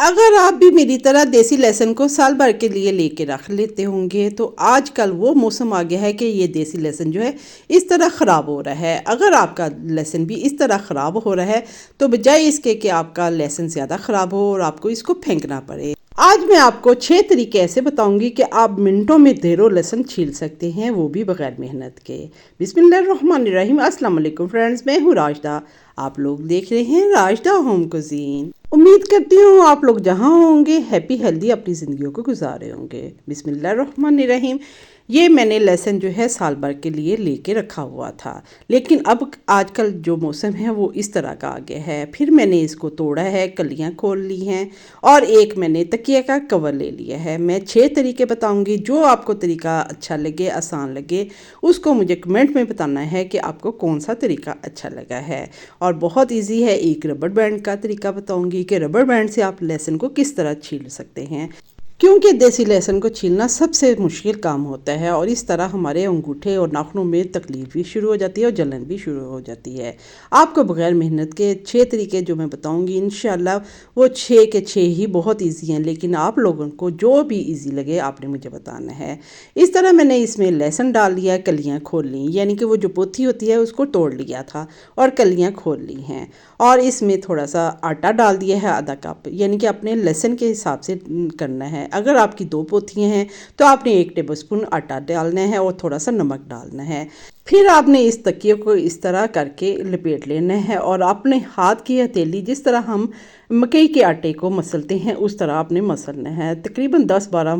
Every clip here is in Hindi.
अगर आप भी मेरी तरह देसी लहसुन को साल भर के लिए लेके रख लेते होंगे तो आजकल वो मौसम आ गया है कि ये देसी लहसुन जो है इस तरह ख़राब हो रहा है। अगर आपका लहसुन भी इस तरह ख़राब हो रहा है तो बजाय इसके कि आपका लहसुन ज़्यादा ख़राब हो और आपको इसको फेंकना पड़े, आज मैं आपको 6 तरीके ऐसे बताऊंगी कि आप मिनटों में ढेरों लहसुन छील सकते हैं, वो भी बगैर मेहनत के। बिस्मिल्लाहिर्रहमानिर्रहीम। अस्सलाम वालेकुम फ्रेंड्स, मैं हूँ राजदा। आप लोग देख रहे हैं राजदा होम कुजीन। उम्मीद करती हूँ आप लोग जहाँ होंगे हैप्पी हेल्दी अपनी ज़िंदगी को गुजार रहे होंगे। बिस्मिल्लाहिर्रहमानिर्रहीम। ये मैंने लहसुन जो है साल भर के लिए लेके रखा हुआ था, लेकिन अब आजकल जो मौसम है वो इस तरह का आ गया है। फिर मैंने इसको तोड़ा है, कलियां खोल ली हैं और एक मैंने तकिया का कवर ले लिया है। मैं 6 तरीके बताऊंगी, जो आपको तरीका अच्छा लगे, आसान लगे, उसको मुझे कमेंट में बताना है कि आपको कौन सा तरीका अच्छा लगा है। और बहुत ईजी है। एक रबड़ बैंड का तरीका बताऊंगी कि रबड़ बैंड से आप लहसुन को किस तरह छील सकते हैं, क्योंकि देसी लहसुन को छीलना सबसे मुश्किल काम होता है और इस तरह हमारे अंगूठे और नाखूनों में तकलीफ भी शुरू हो जाती है और जलन भी शुरू हो जाती है। आपको बगैर मेहनत के 6 तरीके जो मैं बताऊंगी इंशाल्लाह वो 6 के 6 ही बहुत इजी हैं, लेकिन आप लोगों को जो भी इजी लगे आपने मुझे बताना है। इस तरह मैंने इसमें लहसुन डाल लिया, कलियाँ खोल ली, यानी कि वो जो पोथी होती है उसको तोड़ लिया था और कलियाँ खोल ली हैं। और इसमें थोड़ा सा आटा डाल दिया है, आधा कप, यानी कि अपने लहसुन के हिसाब से करना है। अगर आपकी 2 पोथियाँ हैं तो आपने 1 टेबलस्पून आटा डालना है और थोड़ा सा नमक डालना है। फिर आपने इस तकिए को इस तरह करके लपेट लेना है और अपने हाथ की हथेली, जिस तरह हम मकई के आटे को मसलते हैं उस तरह आपने मसलना है। तकरीबन 10-12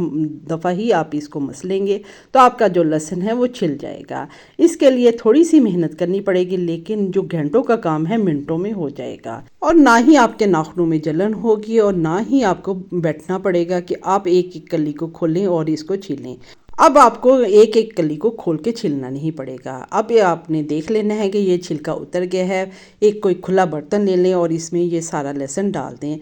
दफ़ा ही आप इसको मसलेंगे तो आपका जो लहसुन है वो छिल जाएगा। इसके लिए थोड़ी सी मेहनत करनी पड़ेगी, लेकिन जो घंटों का काम है मिनटों में हो जाएगा। और ना ही आपके नाखूनों में जलन होगी और ना ही आपको बैठना पड़ेगा कि आप एक एक कली को खोलें और इसको छीलें। अब आपको एक एक कली को खोल के छिलना नहीं पड़ेगा। अब ये आपने देख लेना है कि ये छिलका उतर गया है। एक कोई खुला बर्तन ले लें और इसमें ये सारा लहसुन डाल दें।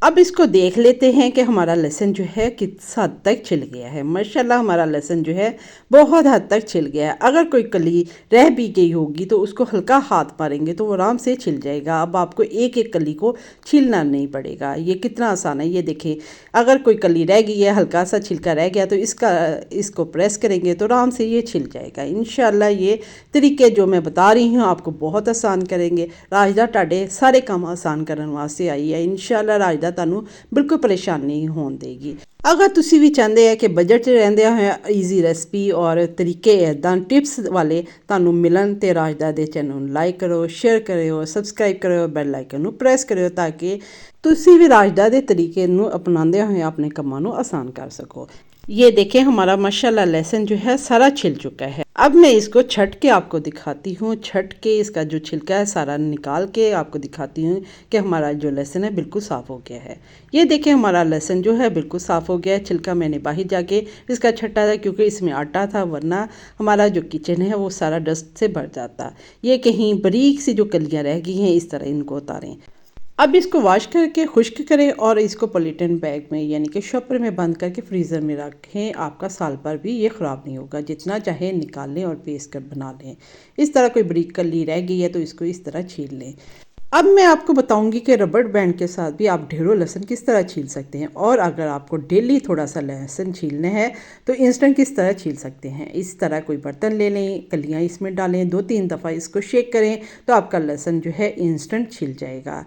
अब इसको देख लेते हैं कि हमारा लहसुन जो है किस हद तक छिल गया है। माशाल्लाह हमारा लहसुन जो है बहुत हद तक छिल गया है। अगर कोई कली रह भी गई होगी तो उसको हल्का हाथ मारेंगे तो वो आराम से छिल जाएगा। अब आपको एक एक कली को छीलना नहीं पड़ेगा। ये कितना आसान है, ये देखें। अगर कोई कली रह गई है, हल्का सा छिलका रह गया, तो इसको प्रेस करेंगे तो आराम से ये छिल जाएगा। इंशाल्लाह ये तरीके जो मैं बता रही हूँ आपको बहुत आसान करेंगे। राजदा टाडे सारे काम आसान करने वास्ते आई है। इंशाल्लाह राजदा ਤੁਹਾਨੂੰ बिल्कुल परेशान नहीं होने देगी। अगर ਤੁਸੀਂ ਵੀ ਚਾਹੁੰਦੇ ਆ ਕਿ ਬਜਟ 'ਚ ਰਹਿੰਦੇ ਹੋਏ ਈਜ਼ੀ ਰੈਸਪੀ ਔਰ ਤਰੀਕੇ ਇੱਦਾਂ ਟਿਪਸ ਵਾਲੇ ਤੁਹਾਨੂੰ ਮਿਲਣ ਤੇ ਰਾਜਦਾ ਦੇ ਚੈਨਲ ਨੂੰ ਲਾਈਕ ਕਰੋ, ਸ਼ੇਅਰ ਕਰਿਓ, ਸਬਸਕ੍ਰਾਈਬ ਕਰਿਓ, ਬੈਲ ਆਈਕਨ ਨੂੰ ਪ੍ਰੈਸ ਕਰਿਓ ਤਾਂ ਕਿ ਤੁਸੀਂ भी राजदा ਦੇ तरीके ਨੂੰ अपनाते हुए अपने कामों को आसान कर सको। ये देखें हमारा माशाल्लाह लहसुन जो है सारा छिल चुका है। अब मैं इसको छट के आपको दिखाती हूँ। छट के इसका जो छिलका है सारा निकाल के आपको दिखाती हूँ कि हमारा जो लहसुन है बिल्कुल साफ़ हो गया है। ये देखें हमारा लहसुन जो है बिल्कुल साफ़ हो गया है। छिलका मैंने बाहर जाके इसका छट्टा था क्योंकि इसमें आटा था, वरना हमारा जो किचन है वो सारा डस्ट से भर जाता। ये कहीं बारीक सी जो कलियाँ रह गई हैं इस तरह इनको उतारें। अब इसको वॉश करके खुश्क करें और इसको पॉलीथीन बैग में यानी कि शॉपर में बंद करके फ्रीज़र में रखें। आपका साल भर भी ये ख़राब नहीं होगा। जितना चाहे निकाल लें और पेस्ट कर बना लें। इस तरह कोई बारीक कली रह गई है तो इसको इस तरह छील लें। अब मैं आपको बताऊंगी कि रबड़ बैंड के साथ भी आप ढेरों लहसुन किस तरह छील सकते हैं, और अगर आपको डेली थोड़ा सा लहसुन छीलना है तो इंस्टेंट किस तरह छील सकते हैं। इस तरह कोई बर्तन ले लें, कलियां इसमें डालें, 2-3 दफ़ा इसको शेक करें तो आपका लहसुन जो है इंस्टेंट छिल जाएगा।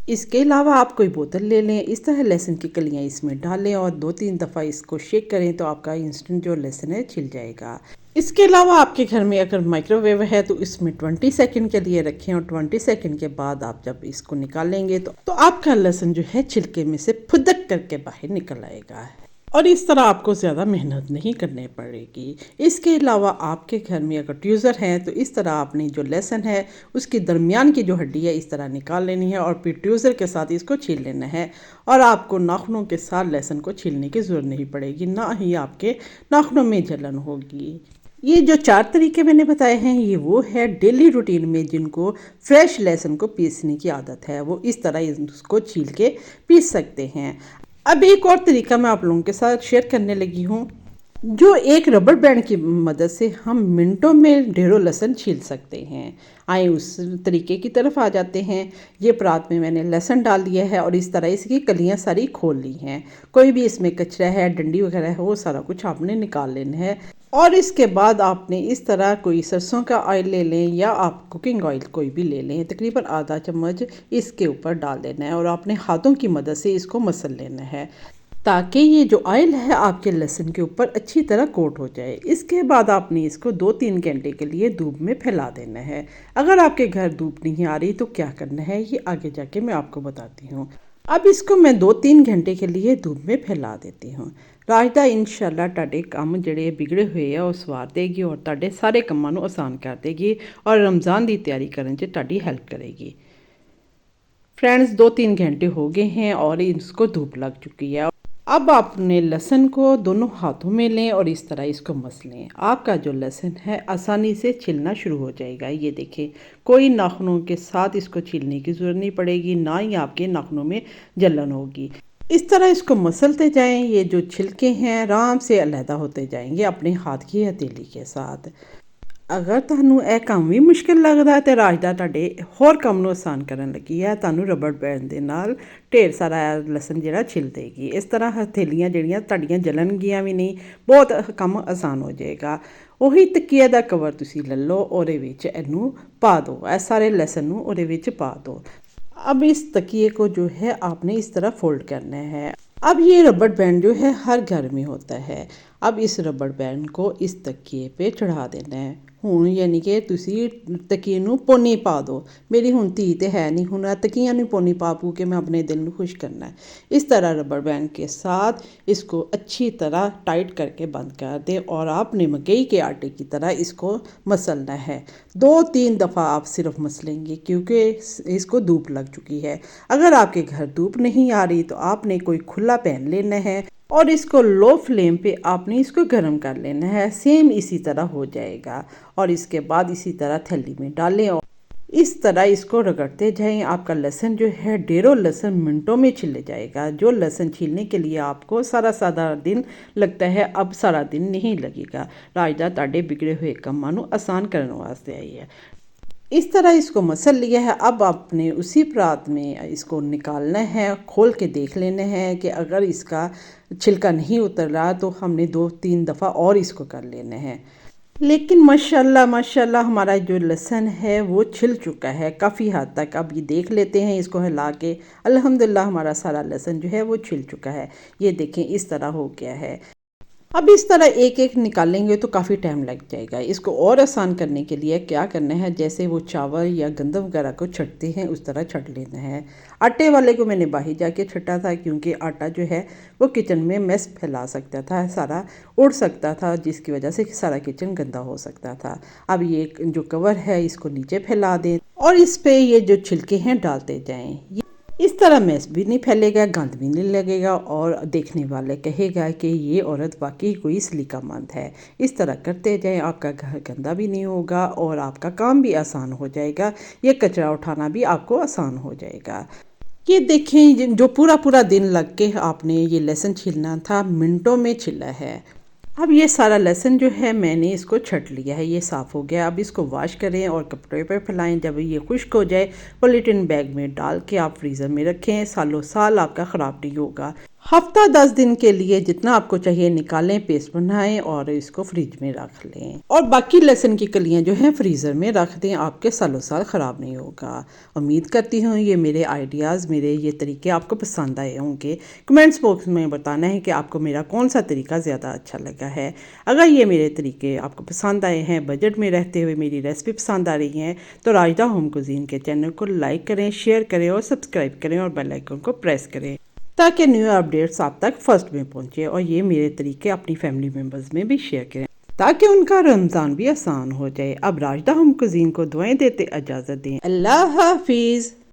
इसके अलावा आप कोई बोतल ले लें, इस तरह लहसुन की कलियां इसमें डालें और 2-3 दफ़ा इसको शेक करें तो आपका इंस्टेंट जो लहसुन है छिल जाएगा। इसके अलावा आपके घर में अगर माइक्रोवेव है तो इसमें 20 सेकंड के लिए रखें और 20 सेकंड के बाद आप जब इसको निकालेंगे तो आपका लहसुन जो है छिलके में से फुदक करके बाहर निकल आएगा और इस तरह आपको ज़्यादा मेहनत नहीं करनी पड़ेगी। इसके अलावा आपके घर में अगर ट्यूज़र है तो इस तरह आपने जो लहसुन है उसकी दरमियान की जो हड्डी है इस तरह निकाल लेनी है और फिर ट्यूज़र के साथ इसको छील लेना है और आपको नाखूनों के साथ लहसुन को छीलने की ज़रूरत नहीं पड़ेगी, ना ही आपके नाखूनों में जलन होगी। ये जो 4 तरीके मैंने बताए हैं ये वो है डेली रूटीन में जिनको फ्रेश लहसुन को पीसने की आदत है, वो इस तरह इसको छील के पीस सकते हैं। अब एक और तरीका मैं आप लोगों के साथ शेयर करने लगी हूँ। जो एक रबर बैंड की मदद से हम मिनटों में ढेरों लहसुन छील सकते हैं। आए उस तरीके की तरफ आ जाते हैं। ये परात में मैंने लहसुन डाल दिया है और इस तरह इसकी कलियां सारी खोल ली हैं। कोई भी इसमें कचरा है, डंडी वगैरह है, वो सारा कुछ आपने निकाल लेना है। और इसके बाद आपने इस तरह कोई सरसों का ऑयल ले लें या आप कुकिंग ऑयल कोई भी ले लें, तकरीबन आधा चम्मच इसके ऊपर डाल देना है और अपने हाथों की मदद से इसको मसल लेना है, ताकि ये जो ऑयल है आपके लहसुन के ऊपर अच्छी तरह कोट हो जाए। इसके बाद आपने इसको 2-3 घंटे के लिए धूप में फैला देना है। अगर आपके घर धूप नहीं आ रही तो क्या करना है, ये आगे जाके मैं आपको बताती हूँ। अब इसको मैं 2-3 घंटे के लिए धूप में फैला देती हूँ। ਰਾਜਦਾ ਇਨਸ਼ਾਅੱਲਾ ਤੁਹਾਡੇ ਕੰਮ ਜਿਹੜੇ ਵਿਗੜੇ ਹੋਏ ਆ ਉਹ ਸਵਾਰ ਦੇਗੀ और ਤੁਹਾਡੇ ਸਾਰੇ ਕੰਮਾਂ ਨੂੰ ਆਸਾਨ ਕਰ ਦੇਗੀ और रमज़ान की तैयारी करने 'ਚ ਤੁਹਾਡੀ हेल्प करेगी। फ्रेंड्स 2-3 घंटे हो गए हैं और इसको धूप लग चुकी है। अब आपने लहसुन को दोनों हाथों में लें और इस तरह इसको मस लें। आपका जो लहसुन है आसानी से छिलना शुरू हो जाएगा। ये देखें, कोई नाखूनों के साथ इसको छीलने की ज़रूरत नहीं पड़ेगी, ना ही आपके नाखूनों में जलन होगी। इस तरह इसको मसलते जाएं। ये जो छिलके हैं आराम से अलहदा होते जाएंगे अपने हाथ की हथेली के साथ। अगर ਤੁਹਾਨੂੰ ਇਹ ਕੰਮ ਵੀ ਮੁਸ਼ਕਿਲ ਲੱਗਦਾ ਤੇ ਰਾਜਦਾ ਤੁਹਾਡੇ ਹੋਰ ਕੰਮ ਨੂੰ ਆਸਾਨ ਕਰਨ ਲੱਗੀ ਹੈ। ਤੁਹਾਨੂੰ ਰਬੜ ਬੈਂਡ ਦੇ ਨਾਲ ਢੇਰ ਸਾਰਾ ਲਸਣ ਜਿਹੜਾ ਛਿਲ ਦੇਗੀ। ਇਸ ਤਰ੍ਹਾਂ ਹਥੇਲੀਆਂ ਜਿਹੜੀਆਂ ਤੁਹਾਡੀਆਂ ਜਲਣਗੀਆਂ ਵੀ ਨਹੀਂ, ਬਹੁਤ ਕੰਮ ਆਸਾਨ ਹੋ ਜਾਏਗਾ। ਉਹੀ ਤਕੀਏ ਦਾ ਕਵਰ ਤੁਸੀਂ ਲੈ ਲਓ, ਉਹਦੇ ਵਿੱਚ ਇਹਨੂੰ ਪਾ ਦਿਓ, ਇਹ ਸਾਰੇ ਲਸਣ ਨੂੰ ਉਹਦੇ ਵਿੱਚ ਪਾ ਦਿਓ। अब इस तकिए को जो है आपने इस तरह फोल्ड करना है। अब ये रबड़ बैंड जो है हर घर में होता है। अब इस रबड़ बैंड को इस तकिए पे चढ़ा देना है। ਹੁਣ ਯਾਨੀ ਕਿ ਤੁਸੀਂ ਤਕੀਏ ਨੂੰ ਪੋਨੀ ਪਾ ਦਿਓ। ਮੇਰੀ ਹੁਣ ਧੀ ਤੇ है नहीं, ਹੁਣ तकिया ਨੂੰ पोनी पा पू के मैं अपने दिल को खुश करना है। इस तरह रबड़ बैंड के साथ इसको अच्छी तरह टाइट करके बंद कर दें और आपने मकई के आटे की तरह इसको मसलना है। 2-3 दफ़ा आप सिर्फ मसलेंगे क्योंकि इसको धूप लग चुकी है। अगर आपके घर धूप नहीं आ रही तो आपने कोई खुला पैन लेना है और इसको लो फ्लेम पे आपने इसको गर्म कर लेना है। सेम इसी तरह हो जाएगा और इसके बाद इसी तरह थैली में डालें और इस तरह इसको रगड़ते जाएं। आपका लहसुन जो है ढेरों लहसुन मिनटों में छिल जाएगा। जो लहसुन छीलने के लिए आपको सारा दिन लगता है, अब सारा दिन नहीं लगेगा। राजदा ਤੁਹਾਡੇ बिगड़े हुए ਕੰਮਾਂ ਨੂੰ आसान करने वास्ते आई है। इस तरह इसको मसल लिया है। अब आपने उसी परात में इसको निकालना है, खोल के देख लेना है कि अगर इसका छिलका नहीं उतर रहा तो हमने 2-3 दफ़ा और इसको कर लेना है। लेकिन माशाल्लाह माशाल्लाह हमारा जो लहसुन है वो छिल चुका है काफ़ी हद तक। अब ये देख लेते हैं इसको हिला के। अल्हम्दुलिल्लाह हमारा सारा लहसुन जो है वो छिल चुका है। ये देखें इस तरह हो गया है। अब इस तरह एक एक निकालेंगे तो काफ़ी टाइम लग जाएगा। इसको और आसान करने के लिए क्या करना है, जैसे वो चावल या गंदम वगैरह को छटते हैं उस तरह छट लेना है। आटे वाले को मैंने बाहर जाके छटा था क्योंकि आटा जो है वो किचन में मेस फैला सकता था, सारा उड़ सकता था, जिसकी वजह से सारा किचन गंदा हो सकता था। अब ये जो कवर है इसको नीचे फैला दें और इस पर ये जो छिलके हैं डालते जाएँ। इस तरह मैस भी नहीं फैलेगा, गंद भी नहीं लगेगा और देखने वाले कहेगा कि ये औरत वाकई कोई सलीकामंद है। इस तरह करते जाएं, आपका घर गंदा भी नहीं होगा और आपका काम भी आसान हो जाएगा। ये कचरा उठाना भी आपको आसान हो जाएगा। ये देखें, जो पूरा दिन लग के आपने ये लहसुन छीलना था, मिनटों में छिला है। अब ये सारा लहसुन जो है मैंने इसको छट लिया है, ये साफ़ हो गया। अब इसको वॉश करें और कपड़े पर फैलाएं। जब ये खुश्क हो जाए पॉलीथीन बैग में डाल के आप फ्रीज़र में रखें। सालों साल आपका ख़राब नहीं होगा। हफ्ता 10 दिन के लिए जितना आपको चाहिए निकालें, पेस्ट बनाएं और इसको फ्रिज में रख लें। और बाकी लहसुन की कलियां जो हैं फ्रीज़र में रख दें, आपके सालों साल ख़राब नहीं होगा। उम्मीद करती हूँ ये मेरे आइडियाज़, मेरे ये तरीके आपको पसंद आए होंगे। कमेंट्स बॉक्स में बताना है कि आपको मेरा कौन सा तरीका ज़्यादा अच्छा लगा है। अगर ये मेरे तरीके आपको पसंद आए हैं, बजट में रहते हुए मेरी रेसिपी पसंद आ रही हैं, तो राजदा होम कुजीन के चैनल को लाइक करें, शेयर करें और सब्सक्राइब करें और बेल आइकन को प्रेस करें ताकि न्यू अपडेट्स आप तक फर्स्ट में पहुंचे। और ये मेरे तरीके अपनी फैमिली मेम्बर्स में भी शेयर करें ताकि उनका रमज़ान भी आसान हो जाए। अब राजदा होम कुजीन को दुआएं देते इजाज़त दें। अल्लाह हाफिज़।